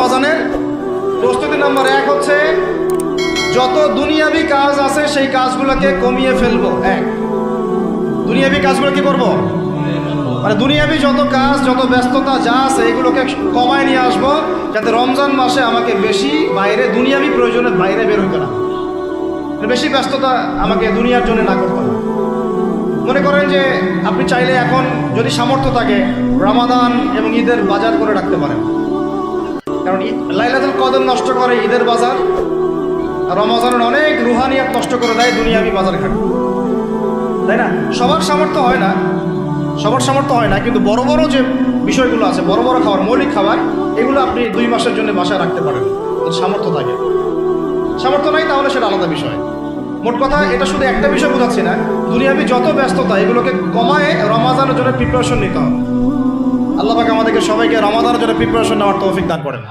রমজানের প্রস্তুতি নাম্বার 1 হচ্ছে যত দুনিয়াবি কাজ আছে সেই কাজগুলোকে কমিয়ে ফেলবো। দুনিয়াবি কাজগুলো কি করবো, মানে দুনিয়াবি যত কাজ যত ব্যস্ততা যা আছে এগুলোকে কমায় নিয়ে আসবো, যাতে রমজান মাসে আমাকে বেশি বাইরে দুনিয়াবি প্রয়োজনের বাইরে বের হইতে না, বেশি ব্যস্ততা আমাকে দুনিয়ার জন্য না করতে হবে। মনে করেন যে আপনি চাইলে এখন যদি সামর্থ্য থাকে রমাদান এবং ঈদের বাজার করে রাখতে পারেন, কারণ লাইলাতুল কদর নষ্ট করে ঈদের বাজার, রমজানের অনেক রুহানিয়াত নষ্ট করে দেয় দুনিয়াবি বাজার ঘাট, তাই না? সবার সামর্থ্য হয় না, কিন্তু বড় বড় যে বিষয়গুলো আছে, বড় বড় খাবার, মৌলিক খাবার, এগুলো আপনি 2 মাসের জন্য বাসায় রাখতে পারেন যদি সামর্থ্য থাকে। সামর্থ্য নাই তাহলে সেটা আলাদা বিষয়। মোট কথা এটা শুধু একটা বিষয় বোঝাচ্ছি না, দুনিয়াবি যত ব্যস্ততা এগুলোকে কমায় রমাদানের জন্য প্রিপারেশন নিতে হবে। আল্লাহ পাক আমাদেরকে সবাইকে রমাদানের জন্য প্রিপারেশন নেওয়ার তৌফিক দান করেন।